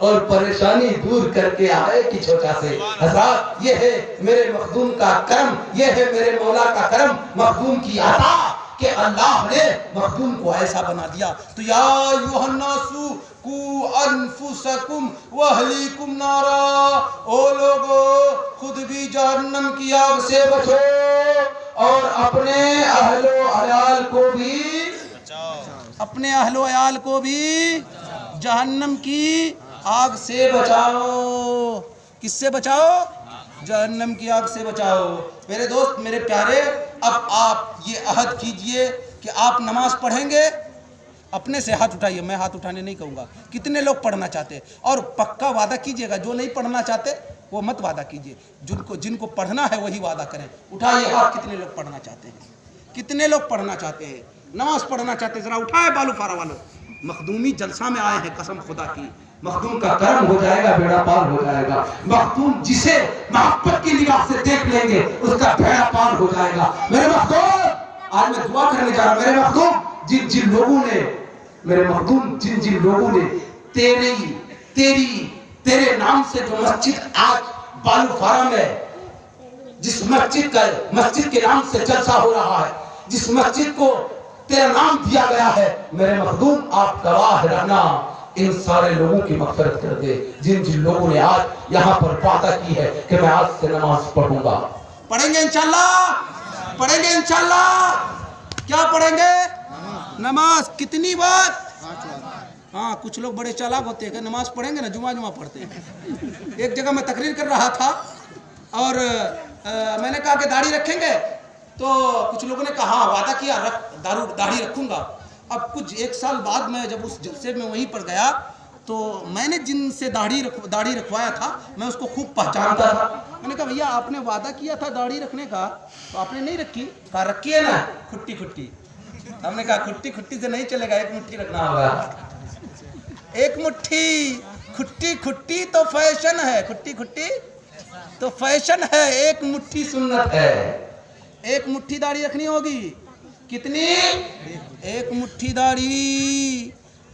और परेशानी दूर करके आए कि छोटा से। हज़रात, ये है मेरे मखदूम का करम, ये है मेरे मौला का करम, मखदूम की अता कि अल्लाह ने मखदूम को ऐसा बना दिया। तो या अय्युहन्नासु कू अनफुसकुम व अहलीकुम नारा, ओ लोगो खुद भी जहन्नम की आग से बचो और अपने अहलो अयाल को भी बचाओ, अपने अहलो अयाल को भी जहन्नम की आग से बचाओ। किससे बचाओ? जहन्नम की आग से बचाओ। मेरे दोस्त, मेरे प्यारे, अब आप ये अहद कीजिए कि आप नमाज पढ़ेंगे। अपने से हाथ उठाइए, मैं हाथ उठाने नहीं कहूँगा। कितने लोग पढ़ना चाहते हैं? और पक्का वादा कीजिएगा, जो नहीं पढ़ना चाहते वो मत वादा कीजिए, जिनको पढ़ना है वही वादा करें। उठाइए हाथ, कितने लोग पढ़ना चाहते हैं? कितने लोग पढ़ना चाहते हैं, नमाज पढ़ना चाहते हैं? जरा उठाए बालू फारा वालों। मखदूमी जलसा में आए हैं, कसम खुदा की। मखदूम का करम हो जाएगा, बेड़ा पार हो जाएगा। मखदूम जिसे मोहब्बत की निगाह से देख लेंगे उसका बेड़ा पार हो जाएगा। मेरे मखदूम, आज मैं दुआ करने जा रहा हूं। मेरे मखदूम, जिन जिन लोगों ने, मेरे मखदूम, जिन जिन लोगों ने तेरे नाम से जो मस्जिद आज बालू फारा में, जिस मस्जिद के नाम से जलसा हो रहा है, जिस मस्जिद को तेरा नाम दिया गया है, मेरे मखदूम आप गवाह रहना, इन सारे लोगों की मग़फ़िरत कर दे जिन जिन लोगों ने आज यहाँ पर वादा की है कि मैं आज से नमाज पढ़ूंगा। पढ़ेंगे इंशाल्लाह, पढ़ेंगे इंशाल्लाह। क्या पढ़ेंगे? नमाज। कितनी बार? हाँ, कुछ लोग बड़े चालाक होते हैं कि नमाज पढ़ेंगे ना, जुमा पढ़ते हैं। एक जगह मैं तकरीर कर रहा था और मैंने कहा कि दाढ़ी रखेंगे, तो कुछ लोगों ने कहा हाँ वादा किया, दाढ़ी रखूंगा। अब कुछ एक साल बाद मैं जब उस जलसे में वहीं पर गया तो मैंने जिनसे दाढ़ी रखवाया था मैं उसको खूब पहचानता था। मैंने कहा भैया आपने वादा किया था दाढ़ी रखने का, तो आपने नहीं रखी। कहा रखी है ना, खुट्टी। हमने कहा खुट्टी से नहीं चलेगा, एक मुट्ठी रखना होगा। एक मुट्ठी खुट्टी तो फैशन है, खुट्टी तो फैशन है, एक मुट्ठी सुन्नत है। एक मुट्ठी दाढ़ी रखनी होगी। कितनी? एक मुट्ठी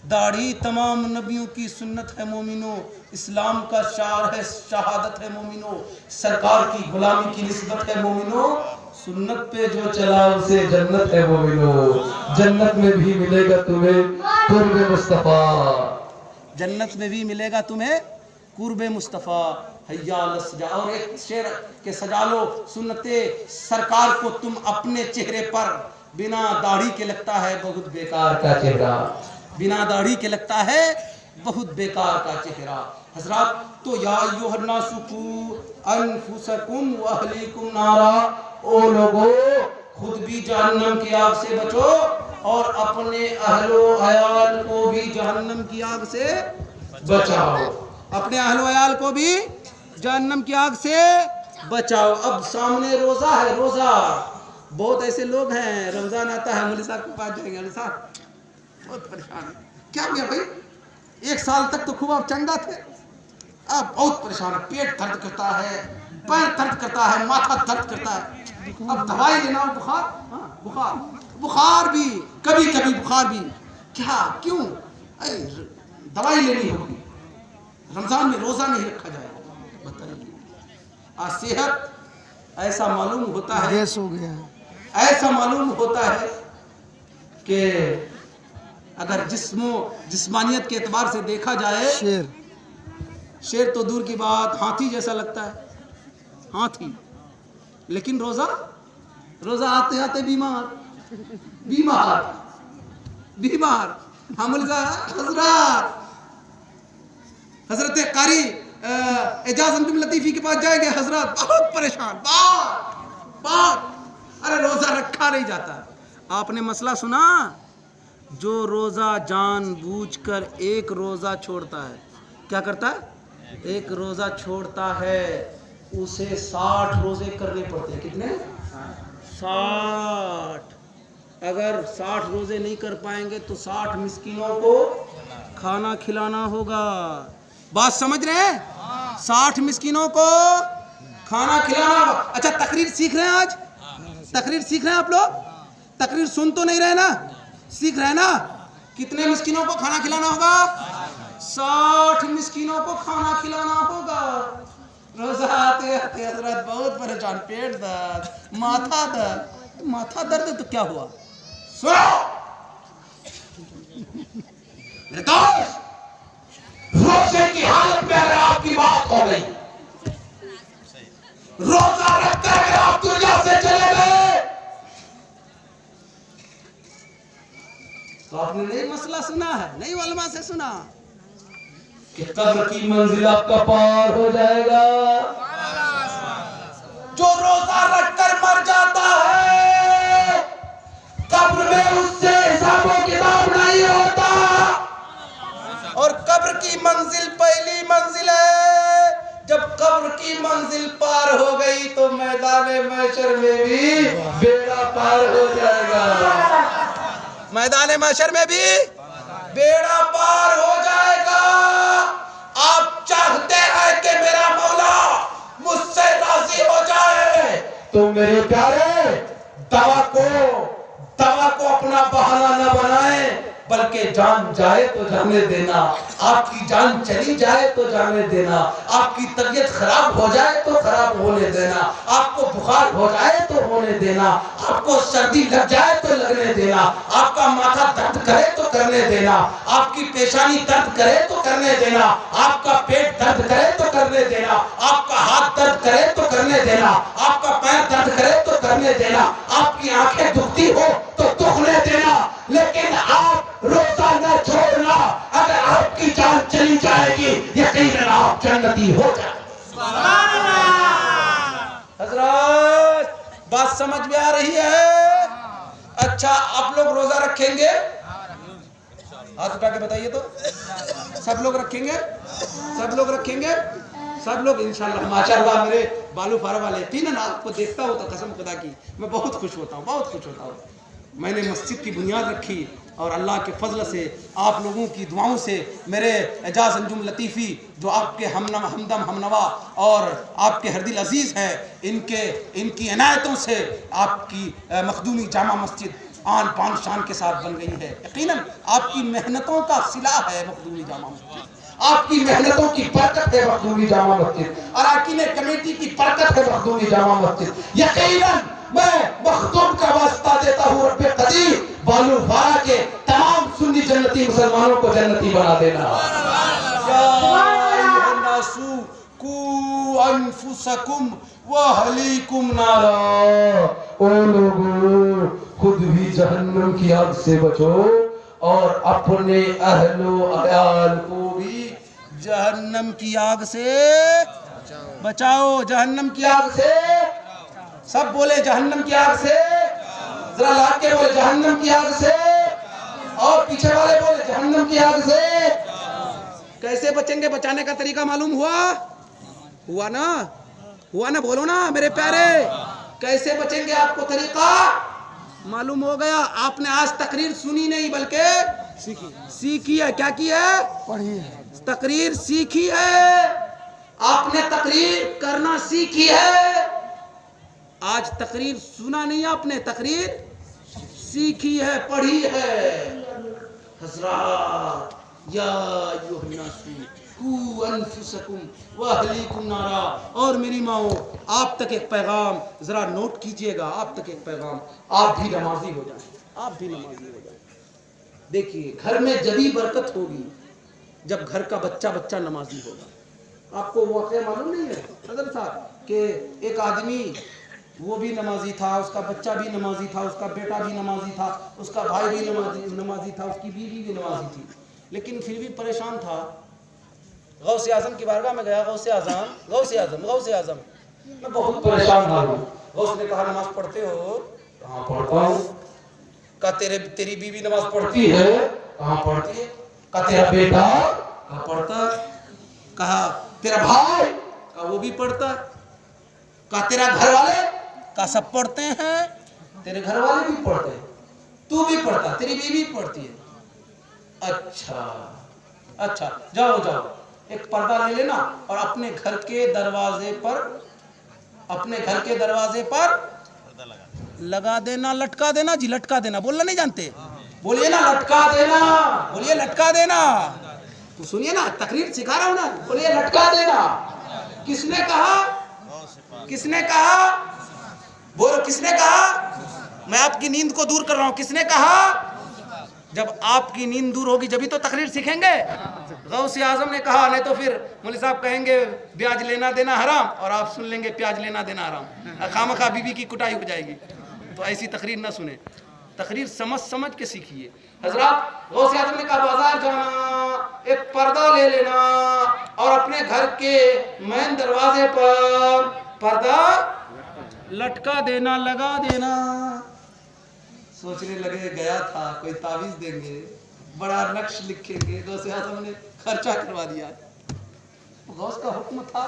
दाढ़ी तमाम नबियों की सुन्नत है मोमिनो, इस्लाम का शार है, शहादत है मोमिनो, सरकार की गुलामी की निस्बत है मोमिनो, सुन्नत पे जो चला उसे जन्नत है मोमिनो, जन्नत में भी मिलेगा तुम्हें कुर्बे मुस्तफा, जन्नत में भी मिलेगा तुम्हें कुर्बे मुस्तफा। हैया लसजा। और एक शेर के सजा लो, सुन्नते सरकार को तुम अपने चेहरे पर, बिना दाढ़ी के लगता है बहुत बेकार का चेहरा, बिना दाढ़ी के लगता है बहुत बेकार का चेहरा। हजरात, तो या अय्युहन्नासु कू अनफुसकुम व अहलीकुम नारा, ओ लोगो खुद भी जहन्नम की आग से बचो और अपने अहलो अयाल को भी जहन्नम की आग से बचाओ, अपने अहलो अयाल को भी जहन्नम की आग से बचाओ। अब सामने रोजा है, रोजा। बहुत ऐसे लोग हैं, रमजान आता है मौलवी साहब के पास जाएंगे, मौलवी साहब बहुत परेशान है। क्या हो गया भाई? एक साल तक तो खूब आप चंगा थे, अब बहुत परेशान है, पेट दर्द करता है, पैर दर्द करता है, माथा दर्द करता है, अब दवाई लेना हो। बुखार भी, कभी बुखार भी। क्या? क्यों? दवाई लेनी होगी। रमजान में रोजा नहीं रखा जाएगा, बताइए। आज सेहत ऐसा मालूम होता है, गैस हो गया, ऐसा मालूम होता है कि अगर जिस्मानियत के एतबार से देखा जाए, शेर तो दूर की बात, हाथी जैसा लगता है, हाथी। लेकिन रोजा आते आते बीमार। हम हजरत कारी एजाज बिन लतीफी के पास जाएंगे, हजरत बहुत परेशान, बहुत। अरे रोजा रखा नहीं जाता। आपने मसला सुना? जो रोजा जानबूझकर एक रोजा छोड़ता है, क्या करता है? एक रोजा छोड़ता है, उसे 60 रोजे करने पड़ते हैं। कितने? 60। अगर 60 रोजे नहीं कर पाएंगे तो 60 मिस्कीनों को खाना खिलाना होगा। बात समझ रहे हैं? 60 मिस्कीनों को खाना खिलाना होगा। अच्छा, तकरीर सीख रहे हैं? आज तकरीर सीख रहे हैं आप लोग? तकरीर सुन तो नहीं रहे ना, सीख रहे हैं ना? कितने मिस्कीनों को खाना खिलाना होगा? 60 मिस्किनों को खाना खिलाना होगा। रोजा आते आते हजरत बहुत परेशान, पेट दर्द, माथा दर्द। माथा दर्द तो क्या हुआ? सुनो मेरे दोस्त, रोजे की हालत में अगर आपकी बात हो गई, रोजा रखकर अगर आप दुनिया से चले गए, तो आपने नई मसला सुना है, नई उलमा से सुना कि कब्र की मंजिल आपका पार हो जाएगा। जो रोजा रखकर मर जाता है, कब्र में उससे हिसाब किताब नहीं होता। और कब्र की मंजिल पहली मंजिल है। जब कब्र की मंजिल पार हो गई तो मैदान महशर में भी बेड़ा पार हो जाएगा। मैदान महशर में भी बेड़ा पार हो जाएगा। आप चाहते हैं कि मेरा मौला मुझसे राजी हो जाए, तो मेरे प्यारे दवा को अपना बहाना न बनाए, बल्कि जान जाए तो जाने देना। आपकी जान चली जाए तो जाने देना। आपकी तबीयत खराब हो जाए तो खराब होने देना। आपको बुखार हो जाए तो होने देना। आपको सर्दी लग जाए तो लगने देना। आपका माथा दर्द करे तो करने देना। आपकी पेशानी दर्द करे तो करने देना। आपका पेट दर्द करे तो करने देना। आपका हाथ दर्द करे तो करने देना। आपका पैर दर्द करे तो करने देना। आपकी आंखें दुखती हो तो दुखने देना। लेकिन आप रोजा न छोड़ना। अगर आपकी जान चली जाएगी, यकीनन आप जन्नती हो जाएंगे। हजरत, बात समझ में आ रही है? अच्छा, आप लोग रोजा रखेंगे? हाथ उठा के बताइए तो। सब लोग रखेंगे? सब लोग रखेंगे? सब लोग इंशाल्लाह। माशाल्लाह, मेरे बालू फारा वाले यकीनन आपको देखता हूँ तो कसम खुदा की मैं बहुत खुश होता हूँ, बहुत खुश होता हूँ। मैंने मस्जिद की बुनियाद रखी और अल्लाह के फजल से, आप लोगों की दुआओं से, मेरे एजाज अंजुम लतीफ़ी जो आपके हमदम हमनवा और आपके हरदिल अजीज़ हैं, इनकी इनायतों से आपकी मखदूमी जामा मस्जिद आन पान शान के साथ बन गई है। यकीनन आपकी मेहनतों का सिला है मखदूमी जामा मस्जिद। आपकी मेहनतों की बरकत है मखदूमी जामा मस्जिद। अरकान कमेटी की बरकत है मखदूमी जामा मस्जिद। यकीनन मैं मखदूम का वास्ता देता हूँ रब्बे कदीर, बालू फारा के तमाम सुन्नी जन्नती मुसलमानों को जन्नती बना देना। या अय्युहन्नासु कू अनफुसकुम व अहलीकुम नारा। ओ लोगों, खुद भी जहन्नम की आग से बचो और अपने अहलो अयाल को भी जहन्नम की आग से बचाओ। जहन्नम की आग से सब बोले, जहन्नम की आग से। जरा लाके के बोले जहन्नम की आग से, और पीछे वाले बोले जहन्नम की आग से। कैसे बचेंगे? बचाने का तरीका मालूम हुआ ना? हुआ ना? बोलो ना मेरे प्यारे, कैसे बचेंगे? आपको तरीका मालूम हो गया। आपने आज तकरीर सुनी नहीं बल्कि सीखी है। क्या की है? पढ़ी है। तकरीर सीखी है। आपने तकरीर करना सीखी है। आज तकरीर सुना नहीं आपने, तकरीर सीखी है, पढ़ी है। हज़रात, या अय्युहन्नासु कू अनफुसकुम व अहलीकुम नारा। और मेरी माओ, आप तक एक पैगाम जरा नोट कीजिएगा। आप तक एक पैगाम, आप भी नमाजी हो जाए, आप भी नमाजी हो जाए। देखिए, घर में जभी बरकत होगी जब घर का बच्चा नमाजी होगा। आपको वाक़या मालूम नहीं है हज़रत साहब कि एक आदमी, वो भी नमाजी था, उसका बच्चा भी नमाजी था, उसका बेटा भी नमाजी था, उसका भाई भी नमाजी था, उसकी बीवी भी नमाजी थी, लेकिन फिर भी परेशान था। गौसे आज़म की बारगाह में गया। गौसे आज़म, मैं बहुत परेशान था। गौस ने कहा, नमाज पढ़ते हो? कहाँ पढ़ता हूँ। कहा, तेरी बीवी नमाज पढ़ती है? कहाँ पढ़ती है। कहा, तेरा बेटा? कहाँ पढ़ता है। कहा, तेरा भाई? कहा, वो भी पढ़ता है। कहा, तेरा घर वाले? का सब पढ़ते हैं। तेरे घर वाले भी पढ़ते हैं, तू भी पढ़ता, तेरी बीवी पढ़ती है। अच्छा, जाओ एक पर्दा ले लेना और अपने घर के दरवाजे पर लगा देना, लटका देना जी, लटका देना। बोलना नहीं जानते? बोलिए ना, लटका देना। बोलिए, लटका देना। तो सुनिए ना, तकरीर सिखा रहा हूं ना, बोलिए लटका देना। किसने कहा? किसने कहा? बोलो किसने कहा? मैं आपकी नींद को दूर कर रहा हूं। किसने कहा? जब आपकी नींद दूर होगी जब ही तो तकरीर सीखेंगे। गौसे आजम ने कहा, नहीं तो फिर मौलवी साहब कहेंगे ब्याज लेना देना हराम, और आप सुन लेंगे प्याज लेना देना हराम, खामखा बीवी की कुटाई हो जाएगी। तो ऐसी तकरीर ना सुने, तकरीर समझ समझ के सीखिए। हजरत गौसे आजम ने कहा, बाजार जाना, एक पर्दा ले लेना और अपने घर के मेन दरवाजे पर पर्दा लटका देना, लगा देना। सोचने लगे गया था कोई तावीज देंगे, बड़ा नक्श लिखेंगे। गौसे आजम ने खर्चा करवा दिया। गौस का हुक्म था,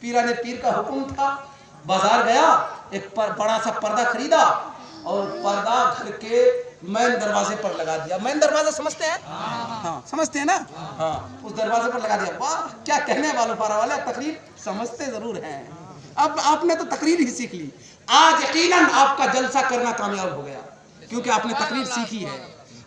पीरा ने पीर का हुक्म था। बाजार गया, एक बड़ा सा पर्दा खरीदा और पर्दा घर के मेन दरवाजे पर लगा दिया। मेन दरवाजा समझते हैं? हाँ समझते हैं ना? हाँ, उस दरवाजे पर लगा दिया। वाह क्या कहने वालों, पारा वाले तकरीर समझते जरूर हैं। अब आपने तो तकरीर ही सीख ली। आज यकीनन आपका जलसा करना कामयाब हो गया, क्योंकि आपने तकरीर सीखी है।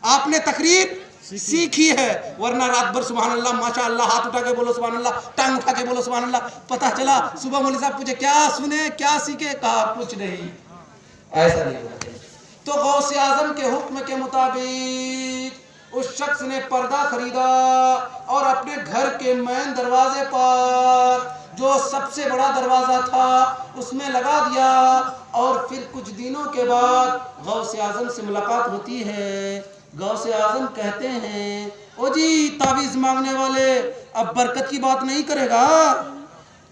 आपने तकरीर सीखी है, वरना रात भर सुभान अल्लाह माशाअल्लाह, हाथ उठा के बोलो सुभान अल्लाह, टांग उठा के बोलो सुभान अल्लाह। पता चला सुबह मौलवी साहब पूछे क्या सुने क्या सीखे, कहा कुछ नहीं। ऐसा नहीं होना चाहिए। तो गौसे आजम के हुक्म के मुताबिक उस शख्स ने पर्दा खरीदा और अपने घर के मेन दरवाजे पर, जो सबसे बड़ा दरवाजा था, उसमें लगा दिया। और फिर कुछ दिनों के बाद गौसे आजम से मुलाकात होती है। गौसे आजम कहते हैं, ओ जी तावीज मांगने वाले, अब बरकत की बात नहीं करेगा?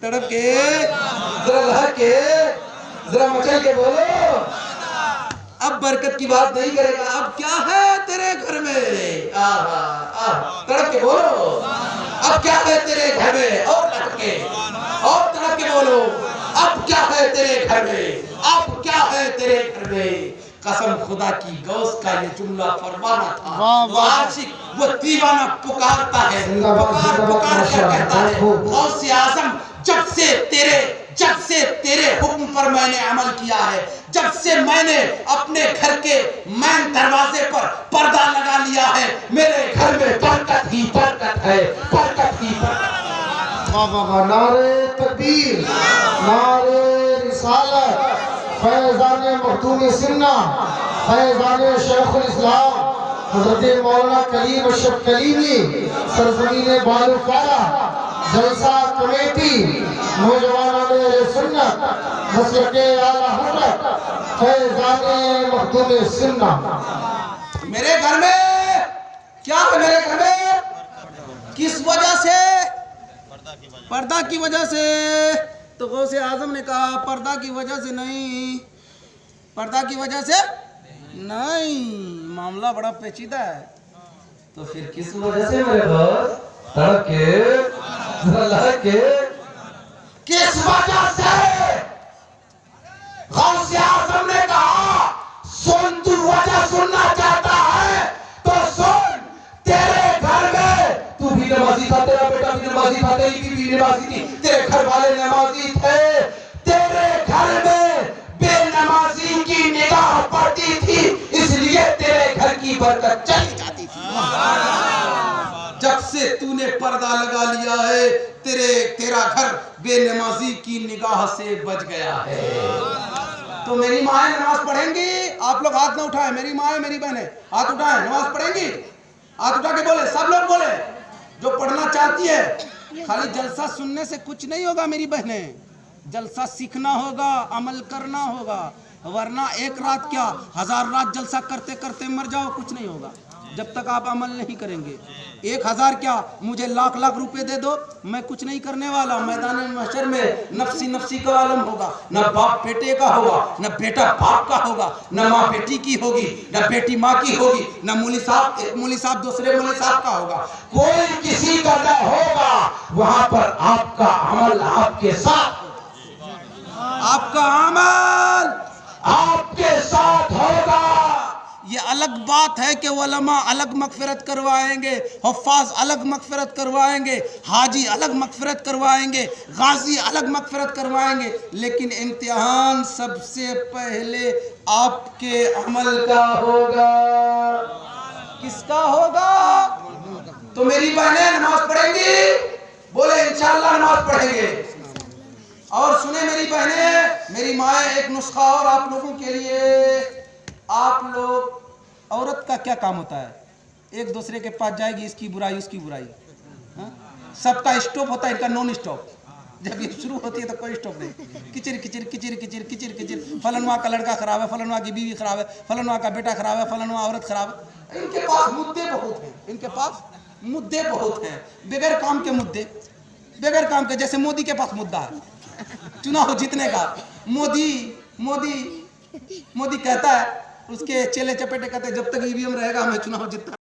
तड़प के जरा लहर के जरा मचल के बोलो, अब बरकत की बात नहीं करेगा। अब क्या है तेरे घर में? तड़प के बोलो, अब क्या है तेरे घर में? और तड़प के और तड़प के बोलो, अब क्या है तेरे घर में? अब क्या है तेरे घर में? कसम खुदा की, गौस का ये जुमला फरमाना था। वो आशिक, वो दीवाना पुकारता है, पुकार पुकार कर कहता है, गौसे आजम जब से तेरे हुक्म पर मैंने अमल किया है, जब से मैंने अपने घर के मेन दरवाजे पर पर्दा लगा लिया है, मेरे घर में बरकत ही बरकत है, बरकत ही बरकत। नारे तकबीर, नारे रिसालत, फैज़ाने मखदूम सिन्ना, फैज़ाने शेखुल इस्लाम हज़रत मौलाना कलीम अशरफ कलीमी, सरज़मीन बालूकारा, जलसा कमेटी, नौजवानाने सुन्नत, मसलके आला हज़रत, फैज़ाने मखदूम सिन्ना। मेरे घर में क्या है? मेरे घर में किस वजह से? पर्दा की वजह से। तो गौसे आजम ने कहा पर्दा की वजह से नहीं, पर्दा की वजह से नहीं, मामला बड़ा पेचीदा है। तो फिर किस वजह से मेरे दोस्त? किस वजह से? गौसे आजम ने कहा सुन, तू वजह सुनना चाहता है तो सुन। तेरे घर में तू भी नमाजी था, तेरा बेटा भी नमाजी था, तेरी बीवी नमाजी थी, तेरे घर वाले नमाजी थे, तेरे घर में बेनमाजी की निगाह पड़ती थी, इसलिए तेरे घर की बरकत चली जाती थी। जब से तूने पर्दा लगा लिया है, तेरा घर बेनमाजी की निगाह से बच गया है। तो मेरी माँ नमाज पढ़ेंगी? आप लोग हाथ ना उठाएं, मेरी माँ मेरी बहनें हाथ उठाएं, नमाज पढ़ेंगी? हाथ उठा के बोले, सब लोग बोले जो पढ़ना चाहती है। खाली जलसा सुनने से कुछ नहीं होगा मेरी बहनें, जलसा सीखना होगा, अमल करना होगा, वरना एक रात क्या 1000 रात जलसा करते करते मर जाओ, कुछ नहीं होगा जब तक आप अमल नहीं करेंगे। 1000 क्या, मुझे लाख लाख रुपए दे दो, मैं कुछ नहीं करने वाला। मैदान महशर में नफ्सी नफ्सी का आलम होगा, न बाप बेटे का होगा, न बेटा बाप का होगा, न माँ बेटी की होगी, न बेटी माँ की होगी, न मौलवी साहब दूसरे मौलवी साहब का होगा, कोई किसी का न होगा। वहां पर आपका अमल आपके साथ, आपका अमल आपके साथ होगा। ये अलग बात है कि उलमा अलग मगफिरत करवाएंगे, हुफ्फाज अलग मगफिरत करवाएंगे, हाजी अलग मगफिरत करवाएंगे, गाजी अलग मगफिरत करवाएंगे, लेकिन इम्तिहान सबसे पहले आपके अमल का होगा। किसका होगा? तो मेरी बहनें नमाज पढ़ेंगी, बोले इंशाअल्लाह नमाज पढ़ेंगे। और सुने मेरी बहनें, मेरी माएँ, एक नुस्खा और आप लोगों के लिए। आप लोग, औरत का क्या काम होता है? एक दूसरे के पास जाएगी, इसकी बुराई उसकी बुराई, सबका स्टॉप होता है, इनका नॉन स्टॉप। जब ये शुरू होती है तो कोई स्टॉप नहीं, किचिर किचिर किचिर किचिर किचिर किचिर, फलनवा का लड़का खराब है, फलनवा की बीवी खराब है, फलनवा का बेटा खराब है, फलनवा औरत खराब है। इनके पास मुद्दे बहुत हैं, इनके पास मुद्दे बहुत हैं, बगैर काम के मुद्दे, बगैर काम के। जैसे मोदी के पास मुद्दा है चुनाव जीतने का। मोदी मोदी मोदी कहता है, उसके चेले चपेटे कहते हैं जब तक ईवीएम रहेगा हमें चुनाव जीतना।